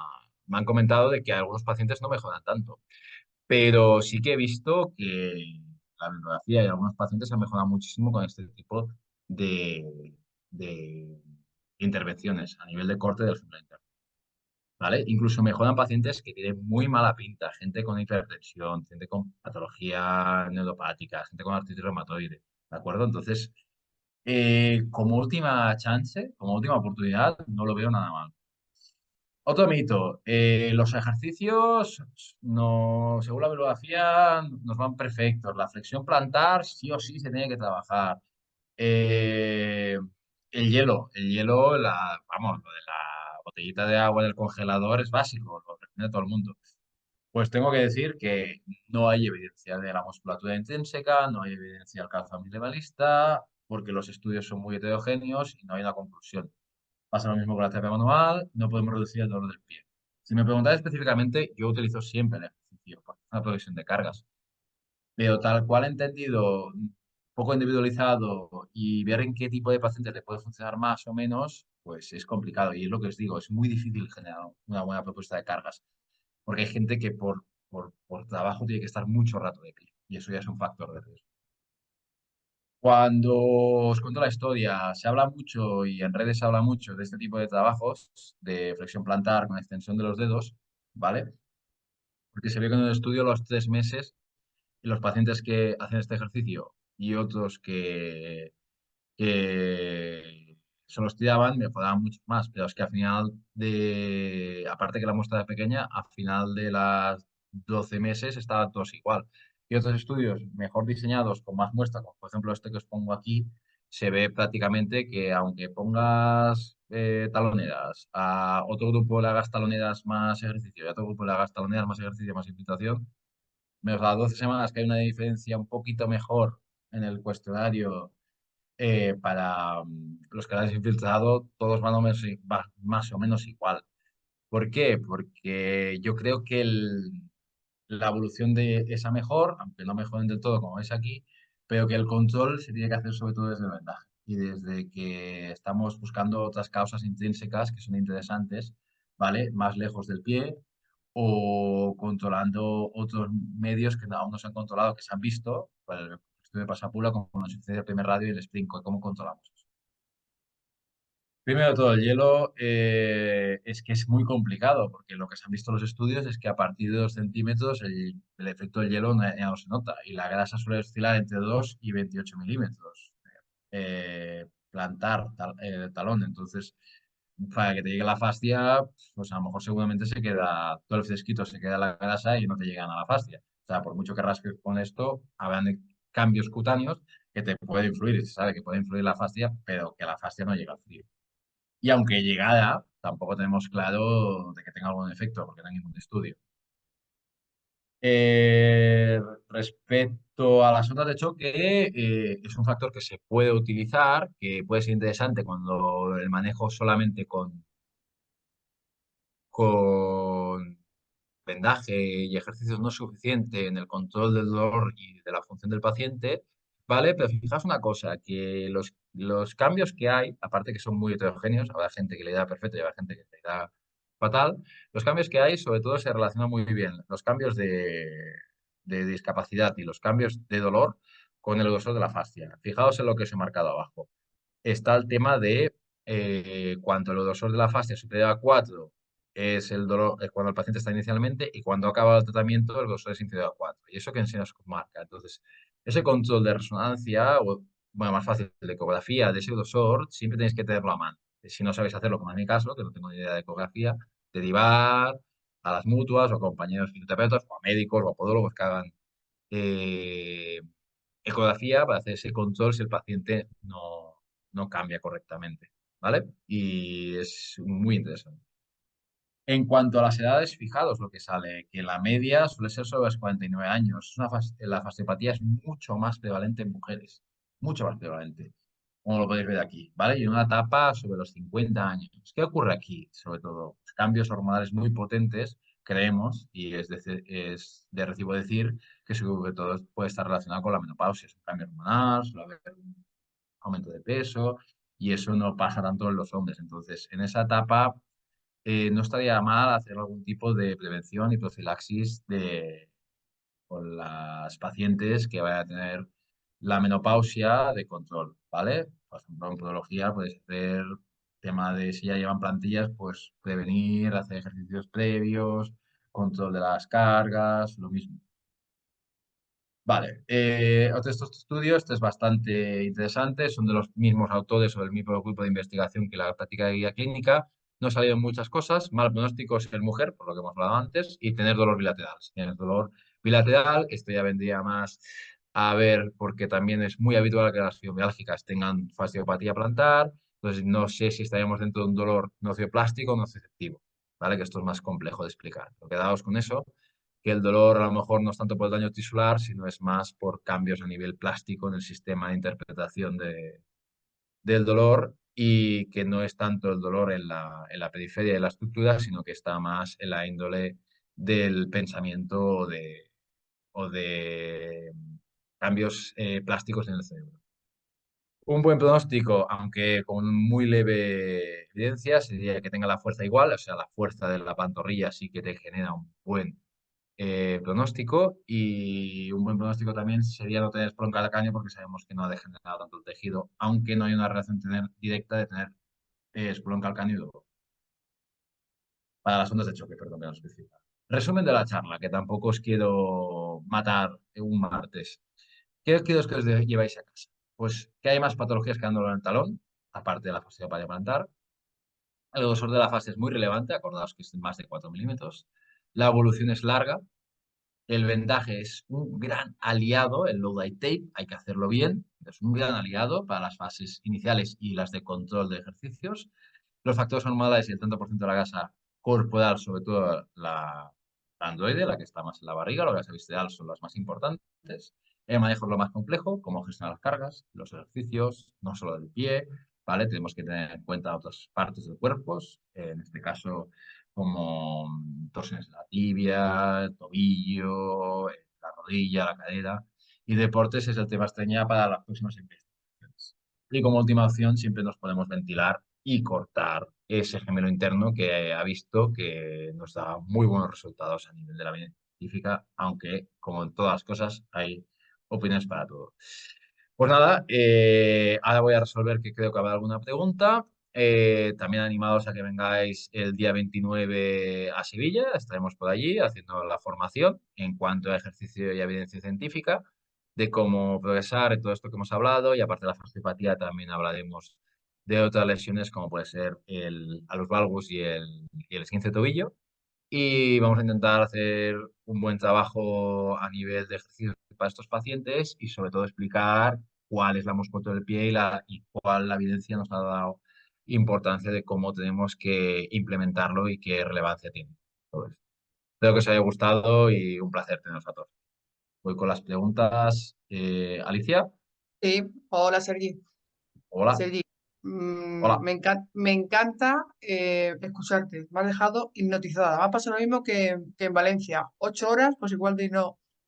me han comentado de que algunos pacientes no mejoran tanto. Pero sí que he visto que la bibliografía y algunos pacientes han mejorado muchísimo con este tipo de intervenciones a nivel de corte del gemelo interno, ¿vale? Incluso mejoran pacientes que tienen muy mala pinta, gente con hipertensión, gente con patología neuropática, gente con artritis reumatoide, ¿de acuerdo? Entonces, como última chance, como última oportunidad, no lo veo nada mal. Otro mito, los ejercicios, no, según la bibliografía, nos van perfectos. La flexión plantar sí o sí se tiene que trabajar. Eh, el hielo, vamos, lo de la botellita de agua del congelador es básico, lo recomienda todo el mundo. Pues tengo que decir que no hay evidencia de la musculatura intrínseca, no hay evidencia del calcio minimalista, porque los estudios son muy heterogéneos y no hay una conclusión. Pasa lo mismo con la terapia manual, no podemos reducir el dolor del pie. Si me preguntáis específicamente, yo utilizo siempre el ejercicio, porque es una progresión de cargas. Pero tal cual entendido, poco individualizado y ver en qué tipo de paciente te puede funcionar más o menos, pues es complicado. Y es lo que os digo, es muy difícil generar una buena propuesta de cargas, porque hay gente que por trabajo tiene que estar mucho rato de pie, y eso ya es un factor de riesgo. Cuando os cuento la historia, se habla mucho y en redes se habla mucho de este tipo de trabajos, de flexión plantar con extensión de los dedos, ¿vale? Porque se ve que en el estudio los 3 meses, los pacientes que hacen este ejercicio y otros que solo estudiaban mejoraban mucho más, pero es que al final aparte que la muestra era pequeña, al final de las 12 meses estaban todos igual. Y otros estudios mejor diseñados, con más muestra, como por ejemplo este que os pongo aquí, se ve prácticamente que aunque pongas taloneras, a otro grupo le hagas taloneras más ejercicio y a otro grupo le hagas taloneras más ejercicio más infiltración, menos las 12 semanas que hay una diferencia un poquito mejor en el cuestionario para los canales infiltrados, todos van más o menos igual. ¿Por qué? Porque yo creo que la evolución de esa mejor, aunque no mejoren del todo como veis aquí, pero que el control se tiene que hacer sobre todo desde el vendaje. Y desde que estamos buscando otras causas intrínsecas que son interesantes, ¿vale? Más lejos del pie o controlando otros medios que aún no se han controlado, que se han visto, por el estudio de Pasapula, como nos sucede el primer radio y el sprint, cómo controlamos eso. Primero de todo, el hielo es que es muy complicado, porque lo que se han visto en los estudios es que a partir de 2 centímetros el efecto del hielo ya no se nota y la grasa suele oscilar entre 2 y 28 milímetros. Plantar talón, entonces para que te llegue la fascia, pues a lo mejor seguramente se queda, todo el fresquito se queda en la grasa y no te llegan a la fascia. O sea, por mucho que rasques con esto, habrán cambios cutáneos que te pueden influir. Y se sabe que puede influir la fascia, pero que la fascia no llega al frío. Y aunque llegara, tampoco tenemos claro de que tenga algún efecto, porque no hay ningún estudio. Respecto a las ondas de choque, es un factor que se puede utilizar, que puede ser interesante cuando el manejo solamente con vendaje y ejercicios no es suficiente en el control del dolor y de la función del paciente, ¿vale? Pero fijaos una cosa, que los cambios que hay, aparte que son muy heterogéneos, habrá gente que le da perfecto y habrá gente que le da fatal, los cambios que hay sobre todo se relacionan muy bien los cambios de discapacidad y los cambios de dolor con el grosor de la fascia. Fijaos en lo que os he marcado abajo. Está el tema de cuando el grosor de la fascia es superior a 4 es el dolor es cuando el paciente está inicialmente y cuando acaba el tratamiento el grosor es inferior a 4. Y eso que enseña nos marca. Entonces, ese control de resonancia, o bueno, más fácil, de ecografía de ese grosor, siempre tenéis que tenerlo a mano. Si no sabéis hacerlo, como en mi caso, que no tengo ni idea de ecografía, derivar a las mutuas o a compañeros fisioterapeutas o a médicos o a podólogos que hagan eh, ecografía para hacer ese control si el paciente no cambia correctamente, ¿vale? Y es muy interesante. En cuanto a las edades, fijados lo que sale, que la media suele ser sobre los 49 años. La fasciopatía es mucho más prevalente en mujeres, mucho más prevalente, como lo podéis ver aquí, ¿vale? Y en una etapa sobre los 50 años. ¿Qué ocurre aquí? Sobre todo, cambios hormonales muy potentes, creemos, y es de recibo decir que sobre todo puede estar relacionado con la menopausia. Es un cambio hormonal, suele haber un aumento de peso, y eso no pasa tanto en los hombres. Entonces, en esa etapa no estaría mal hacer algún tipo de prevención y profilaxis con las pacientes que vayan a tener la menopausia de control, ¿vale? Por ejemplo, en podología puedes hacer tema de si ya llevan plantillas, pues prevenir, hacer ejercicios previos, control de las cargas, lo mismo. Vale, otro de estos estudios, este es bastante interesante, son de los mismos autores o del mismo grupo de investigación que la práctica de guía clínica. No salieron muchas cosas, mal pronóstico en mujer, por lo que hemos hablado antes, y tener dolor bilateral. Si tienes dolor bilateral, esto ya vendría más a ver, porque también es muy habitual que las fibromialgicas tengan fasciopatía plantar, entonces no sé si estaríamos dentro de un dolor nocioplástico o nociceptivo, ¿vale? Que esto es más complejo de explicar. Pero quedaos con eso que el dolor a lo mejor no es tanto por el daño tisular, sino es más por cambios a nivel plástico en el sistema de interpretación del dolor y que no es tanto el dolor en la periferia de la estructura, sino que está más en la índole del pensamiento o de cambios plásticos en el cerebro. Un buen pronóstico, aunque con muy leve evidencia, sería que tenga la fuerza igual, o sea, la fuerza de la pantorrilla sí que te genera un buen pronóstico, y un buen pronóstico también sería no tener espolón calcáneo porque sabemos que no ha degenerado tanto el tejido, aunque no hay una relación directa de tener espolón calcáneo y dolor. Para las ondas de choque, perdón, que no especifica. Resumen de la charla, que tampoco os quiero matar un martes. ¿Qué os quiero que os lleváis a casa? Pues que hay más patologías que dándolo en el talón, aparte de la fasciopatía plantar. El grosor de la fase es muy relevante, acordaos que es de más de 4 milímetros. La evolución es larga. El vendaje es un gran aliado, el low light tape, hay que hacerlo bien, es un gran aliado para las fases iniciales y las de control de ejercicios. Los factores hormonales y el 30% de la grasa corporal, sobre todo la androide, la que está más en la barriga, la grasa visceral son las más importantes. El manejo es lo más complejo, cómo gestionar las cargas, los ejercicios, no solo del pie, ¿vale? Tenemos que tener en cuenta otras partes del cuerpo, en este caso como torsiones de la tibia, el tobillo, la rodilla, la cadera. Y deportes es el tema estrella para las próximas investigaciones. Y como última opción, siempre nos podemos ventilar y cortar ese gemelo interno que ha visto que nos da muy buenos resultados a nivel de la vida científica, aunque, como en todas las cosas, hay opiniones para todo. Pues nada, ahora voy a resolver que creo que habrá alguna pregunta. También animados a que vengáis el día 29 a Sevilla, estaremos por allí haciendo la formación en cuanto a ejercicio y evidencia científica, de cómo progresar en todo esto que hemos hablado, y aparte de la fasciopatía también hablaremos de otras lesiones como puede ser a los valgus y el esguince de tobillo. Y vamos a intentar hacer un buen trabajo a nivel de ejercicio para estos pacientes y sobre todo explicar cuál es la musculatura del pie y cuál la evidencia nos ha dado importancia de cómo tenemos que implementarlo y qué relevancia tiene. Todo esto. Espero que os haya gustado y un placer teneros a todos. Voy con las preguntas. Alicia, Sí, hola Sergi. hola. Sergi, Hola. me encanta escucharte. Me has dejado hipnotizada. Me ha pasado lo mismo que en Valencia. 8 horas, pues igual de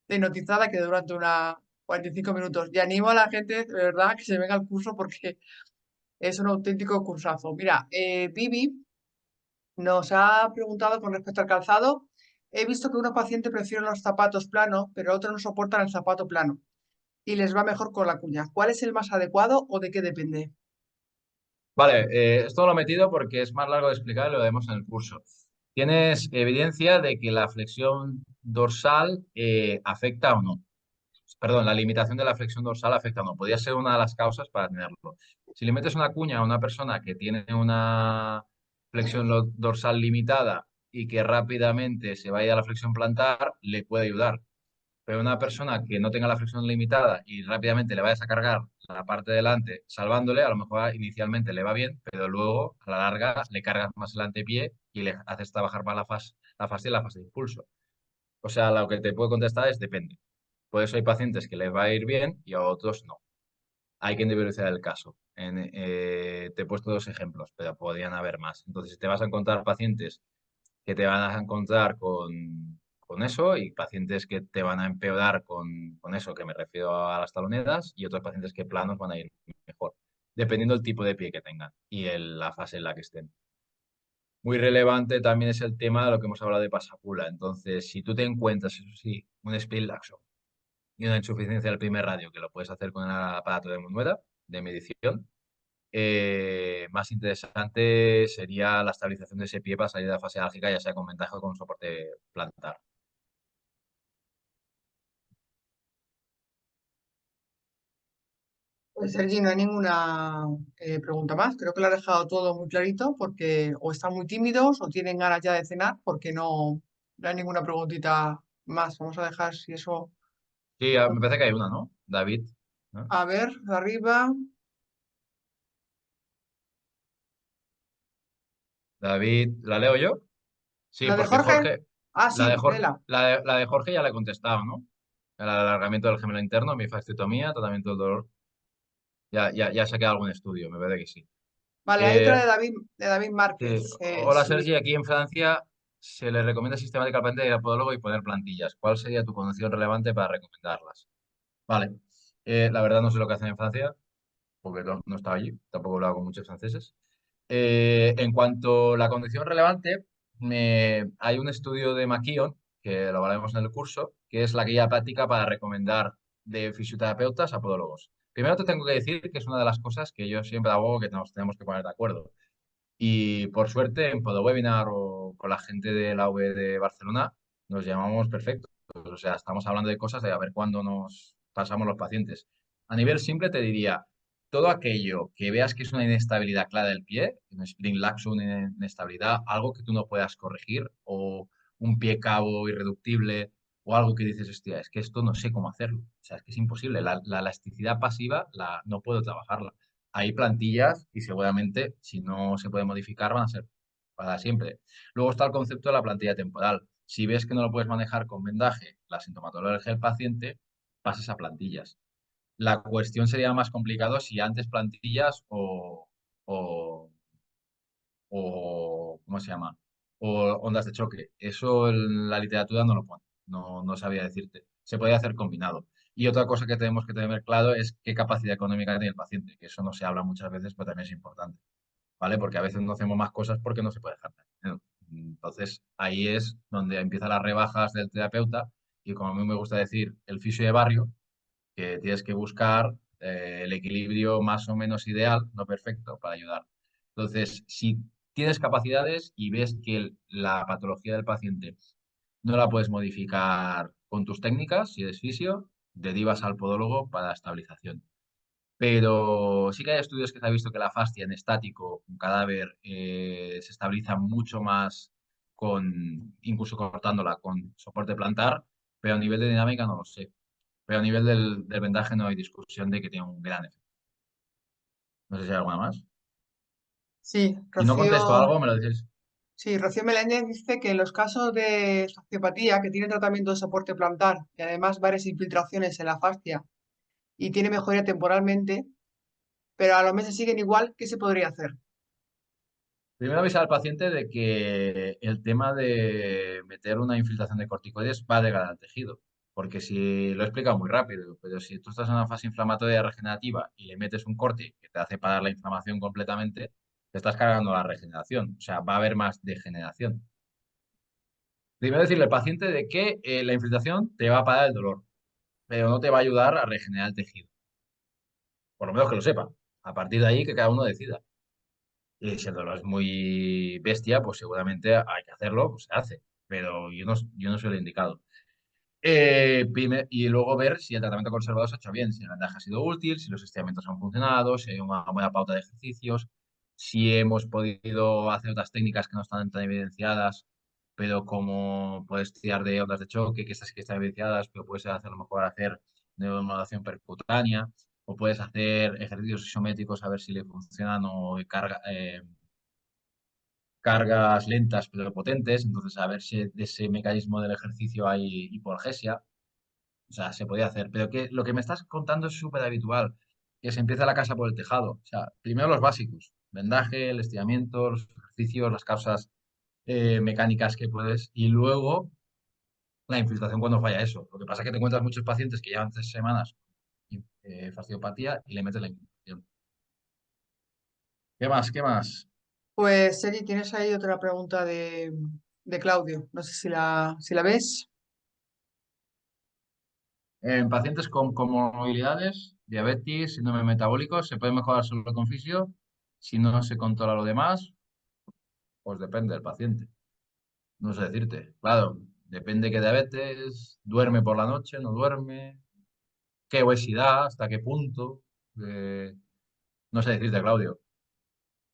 hipnotizada que durante una 45 minutos. Y animo a la gente, de verdad, que se venga al curso porque es un auténtico cursazo. Mira, Vivi nos ha preguntado con respecto al calzado. He visto que unos pacientes prefieren los zapatos planos, pero otros no soportan el zapato plano y les va mejor con la cuña. ¿Cuál es el más adecuado o de qué depende? Vale, esto lo he metido porque es más largo de explicar y lo vemos en el curso. ¿Tienes evidencia de que la flexión dorsal afecta o no? Perdón, la limitación de la flexión dorsal afecta o no. Podría ser una de las causas para tenerlo. Si le metes una cuña a una persona que tiene una flexión dorsal limitada y que rápidamente se vaya a la flexión plantar, le puede ayudar. Pero una persona que no tenga la flexión limitada y rápidamente le vayas a cargar la parte de delante salvándole, a lo mejor inicialmente le va bien, pero luego a la larga le cargas más el antepié y le haces trabajar más la fascia y la fase de impulso. O sea, lo que te puedo contestar es depende. Por eso hay pacientes que les va a ir bien y a otros no. Hay que individualizar el caso. Te he puesto 2 ejemplos, pero podrían haber más. Entonces, si te vas a encontrar pacientes que te van a encontrar con eso y pacientes que te van a empeorar con eso, que me refiero a las taloneras, y otros pacientes que planos van a ir mejor, dependiendo del tipo de pie que tengan y la fase en la que estén. Muy relevante también es el tema de lo que hemos hablado de pasapula. Entonces, si tú te encuentras, eso sí, un split laxo y una insuficiencia del primer radio, que lo puedes hacer con el aparato de Munuera, de medición, más interesante sería la estabilización de ese pie para salir de la fase álgica, ya sea con ventaja o con soporte plantar. Pues Sergi, no hay ninguna pregunta más. Creo que lo ha dejado todo muy clarito porque o están muy tímidos o tienen ganas ya de cenar porque no hay ninguna preguntita más. Vamos a dejar si eso. Sí, me parece que hay una, ¿no? David, ¿no? A ver, de arriba. David, ¿la leo yo? Sí, ¿La de porque Jorge? Jorge, Ah, la de sí, Jorge, léela. la de Jorge ya la he contestado, ¿no? El alargamiento del gemelo interno, mifasciotomía, tratamiento del dolor. Ya se ha quedado algún estudio, me parece que sí. Vale, hay otra Eh, de David Márquez. Hola Sí. Sergi, aquí en Francia se le recomienda sistemáticamente ir al podólogo y poner plantillas. ¿Cuál sería tu condición relevante para recomendarlas? Vale, la verdad no sé lo que hacen en Francia, porque no estaba allí, tampoco he hablado con muchos franceses. En cuanto a la condición relevante, hay un estudio de McKeown, que lo hablaremos en el curso, que es la guía práctica para recomendar de fisioterapeutas a podólogos. Primero te tengo que decir que es una de las cosas que yo siempre hago que nos tenemos que poner de acuerdo. Y por suerte en PodoWebinar o con la gente de la UB de Barcelona nos llamamos perfectos. O sea, estamos hablando de cosas de a ver cuándo nos pasamos los pacientes. A nivel simple te diría, todo aquello que veas que es una inestabilidad clara del pie, un spring laxo, una inestabilidad, algo que tú no puedas corregir, o un pie cabo irreductible, o algo que dices, hostia, es que esto no sé cómo hacerlo. O sea, es que es imposible. La elasticidad pasiva no puedo trabajarla. Hay plantillas y seguramente, si no se puede modificar, van a ser para siempre. Luego está el concepto de la plantilla temporal. Si ves que no lo puedes manejar con vendaje, la sintomatología del paciente, pasas a plantillas. La cuestión sería más complicado si antes plantillas o, ¿cómo se llama? O ondas de choque. Eso en la literatura no lo pone, no sabía decirte. Se puede hacer combinado. Y otra cosa que tenemos que tener claro es qué capacidad económica tiene el paciente, que eso no se habla muchas veces, pero también es importante, ¿vale? Porque a veces no hacemos más cosas porque no se puede dejar de hacer. Entonces, ahí es donde empiezan las rebajas del terapeuta y como a mí me gusta decir, el fisio de barrio, que tienes que buscar el equilibrio más o menos ideal, no perfecto, para ayudar. Entonces, si tienes capacidades y ves que la patología del paciente no la puedes modificar con tus técnicas, si eres fisio, derivas al podólogo para estabilización. Pero sí que hay estudios que se ha visto que la fascia en estático, un cadáver, se estabiliza mucho más incluso cortándola con soporte plantar, pero a nivel de dinámica no lo sé. Pero a nivel del vendaje no hay discusión de que tiene un gran efecto. No sé si hay alguna más. Sí, Si no contesto Rocío, algo, me lo dices. sí, Rocío Meléndez dice que en los casos de fasciopatía que tiene tratamiento de soporte plantar y además varias infiltraciones en la fascia y tiene mejoría temporalmente, pero a los meses siguen igual, ¿qué se podría hacer? Primero avisar al paciente de que el tema de meter una infiltración de corticoides va a degradar el tejido. Porque si lo he explicado muy rápido, pero si tú estás en una fase inflamatoria regenerativa y le metes un corte que te hace parar la inflamación completamente, te estás cargando la regeneración. O sea, va a haber más degeneración. Primero decirle al paciente de que la infiltración te va a parar el dolor, pero no te va a ayudar a regenerar el tejido. Por lo menos que lo sepa. A partir de ahí que cada uno decida. Y si el dolor es muy bestia, pues seguramente hay que hacerlo, pues se hace. Pero yo no soy el indicado. Y luego ver si el tratamiento conservador se ha hecho bien, si el vendaje ha sido útil, si los estiramientos han funcionado, si hay una buena pauta de ejercicios, si hemos podido hacer otras técnicas que no están tan evidenciadas, pero como puedes tirar de ondas de choque, que estas sí que están evidenciadas, pero puedes hacer a lo mejor hacer neuromodulación percutánea, o puedes hacer ejercicios isométricos a ver si le funcionan o cargas lentas pero potentes, entonces a ver si de ese mecanismo del ejercicio hay hipoalgesia. O sea, se podía hacer. Pero que lo que me estás contando es súper habitual, que se empieza la casa por el tejado. O sea, primero los básicos, vendaje, el estiramiento, los ejercicios, las causas mecánicas que puedes, y luego la infiltración cuando falla eso. Lo que pasa es que te encuentras muchos pacientes que llevan 3 semanas fasciopatía y le metes la infiltración. ¿Qué más? ¿Qué más? Pues, Sergi, tienes ahí otra pregunta de Claudio. No sé si la ves. En pacientes con comorbilidades, diabetes, síndrome metabólico, ¿se puede mejorar solo con fisio? Si no se controla lo demás, pues depende del paciente. No sé decirte. Claro, depende qué diabetes, duerme por la noche, no duerme, qué obesidad, hasta qué punto. eh, no sé decirte, Claudio.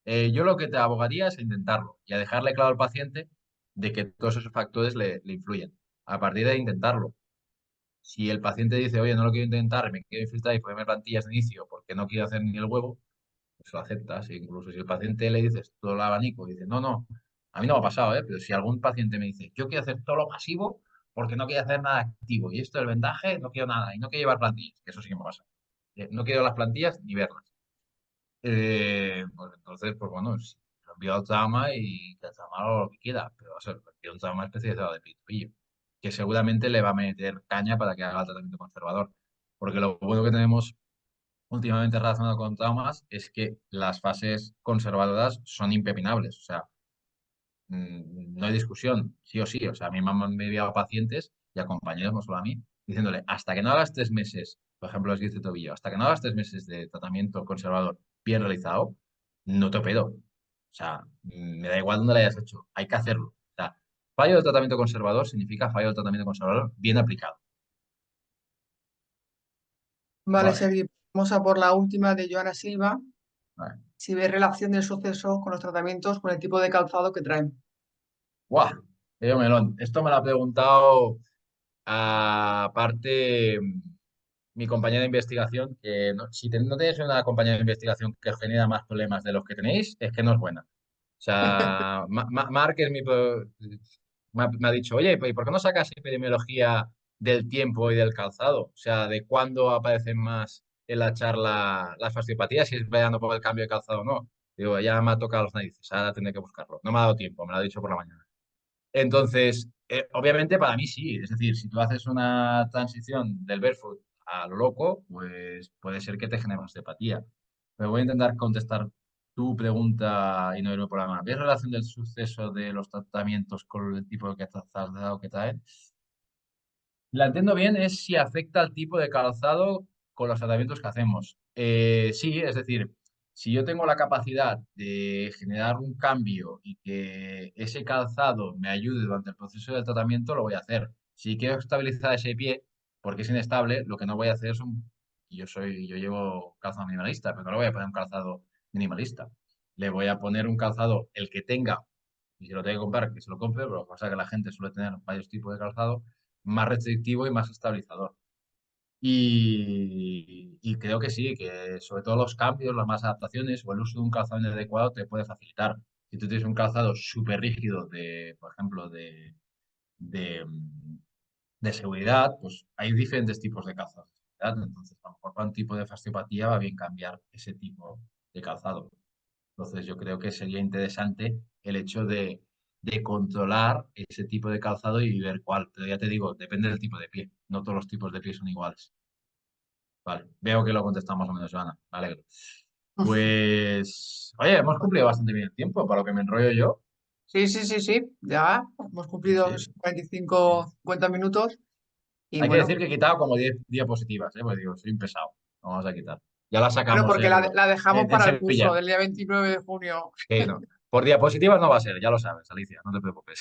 Yo lo que te abogaría es a intentarlo y a dejarle claro al paciente de que todos esos factores le influyen. A partir de intentarlo. Si el paciente dice, oye, no lo quiero intentar, me quiero infiltrar y ponerme plantillas de inicio porque no quiero hacer ni el huevo, pues lo aceptas. E incluso si el paciente le dices todo el abanico y dice, no, no, a mí no me ha pasado, ¿eh? Pero si algún paciente me dice, yo quiero hacer todo lo pasivo porque no quiero hacer nada activo y esto del vendaje no quiero nada y no quiero llevar plantillas, que eso sí que me pasa. No quiero las plantillas ni verlas. Pues entonces, pues bueno, sí, lo envío al trauma y que el trauma haga lo que quiera, pero va a ser un trauma especializado de pitufillo, que seguramente le va a meter caña para que haga el tratamiento conservador. Porque lo bueno que tenemos últimamente relacionado con traumas es que las fases conservadoras son impepinables. O sea, no hay discusión, sí o sí. O sea, a mí me han enviado pacientes y a compañeros, no solo a mí, diciéndole, hasta que no hagas 3 meses, por ejemplo, esguince de tobillo, hasta que no hagas 3 meses de tratamiento conservador bien realizado, no te opero. O sea, me da igual dónde lo hayas hecho, hay que hacerlo. O sea, fallo de tratamiento conservador significa fallo de tratamiento conservador bien aplicado. Vale, Vale, Sergi, vamos a por la última de Joana Silva. vale. Si ve relación del suceso con los tratamientos, con el tipo de calzado que traen. ¡Guau! Qué melón. Esto me lo ha preguntado aparte mi compañera de investigación, que si no tenéis una compañera de investigación que os genera más problemas de los que tenéis, es que no es buena. O sea, Mark es me ha dicho, oye, ¿y por qué no sacas epidemiología del tiempo y del calzado? O sea, de cuándo aparecen más en la charla las fasciopatías, si es verano por el cambio de calzado o no. Digo, ya me ha tocado los narices, ahora tendré que buscarlo. No me ha dado tiempo, me lo ha dicho por la mañana. Entonces, obviamente para mí sí, es decir, si tú haces una transición del barefoot a lo loco, pues puede ser que te genere osteopatía. Pero voy a intentar contestar tu pregunta y no irme por la mano. ¿Qué relación del suceso de los tratamientos con el tipo de que te has dado que traen? La entiendo bien, es si afecta al tipo de calzado con los tratamientos que hacemos. Sí, es decir, si yo tengo la capacidad de generar un cambio y que ese calzado me ayude durante el proceso del tratamiento, lo voy a hacer. Si quiero estabilizar ese pie, porque es inestable, lo que no voy a hacer son yo llevo calzado minimalista, pero no le voy a poner un calzado minimalista. Le voy a poner un calzado, el que tenga, y si lo tengo que comprar, que se lo compre, pero lo que pasa es que la gente suele tener varios tipos de calzado, más restrictivo y más estabilizador. Y creo que sí, que sobre todo los cambios, las más adaptaciones o el uso de un calzado inadecuado te puede facilitar. Si tú tienes un calzado súper rígido de, por ejemplo, de, mm, de seguridad, pues hay diferentes tipos de calzado de seguridad. Entonces, a lo mejor para un tipo de fasciopatía va bien cambiar ese tipo de calzado. Entonces, yo creo que sería interesante el hecho de controlar ese tipo de calzado y ver cuál. Pero ya te digo, depende del tipo de pie. No todos los tipos de pie son iguales. Vale, veo que lo contestamos más o menos, Joana. Me alegro. Pues, oye, hemos cumplido bastante bien el tiempo, para lo que me enrollo yo. Sí, sí, sí, sí, ya hemos Sí, cumplido sí. los 45, 50 minutos y Hay que bueno, decir que he quitado como 10 diapositivas, ¿eh? Porque digo, soy un pesado. Lo vamos a quitar. Ya la bueno, sacamos porque la dejamos en para el curso Sevilla. del día 29 de junio. Sí, no. Por diapositivas no va a ser, ya lo sabes, Alicia, no te preocupes.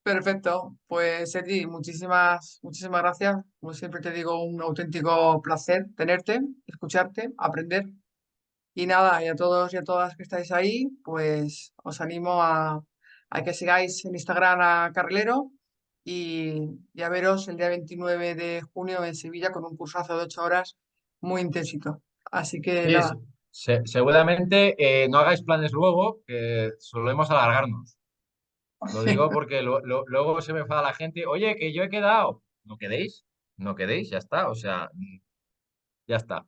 Perfecto, pues Sergi, muchísimas, muchísimas gracias. Como siempre te digo, un auténtico placer tenerte, escucharte, aprender. Y nada, y a todos y a todas que estáis ahí, pues os animo a que sigáis en Instagram a Carrilero y a veros el día 29 de junio en Sevilla con un cursazo de 8 horas muy intensito. Así que Sí, nada, seguramente no hagáis planes luego, que solemos alargarnos. Lo digo porque luego se me enfada la gente, oye, que yo he quedado. ¿No quedéis? ¿No quedéis? Ya está, o sea, ya está.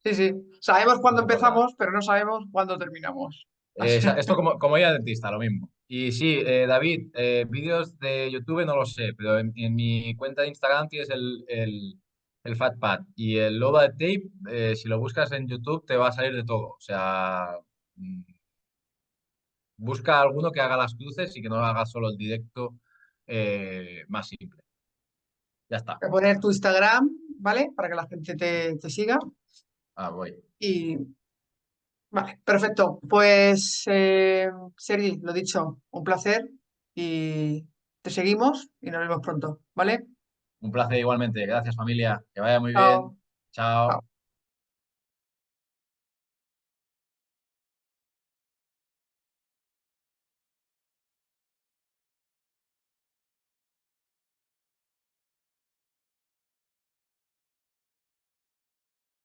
sí, sí, sabemos No cuándo se pasa. empezamos, pero no sabemos cuándo terminamos. Así- Esto como ir al dentista, lo mismo. Y sí, David, vídeos de YouTube no lo sé, pero en mi cuenta de Instagram tienes el FatPad y el Loba de Tape, si lo buscas en YouTube te va a salir de todo. O sea, mm, busca alguno que haga las cruces y que no haga solo el directo más simple. Ya está. Voy a poner tu Instagram, ¿vale? Para que la gente te siga. Ah, voy. Y vale, perfecto. Pues, Sergi, lo dicho, un placer y te seguimos y nos vemos pronto, ¿vale? Un placer igualmente. Gracias, familia. Que vaya muy bien. Chao. Chao. Chao.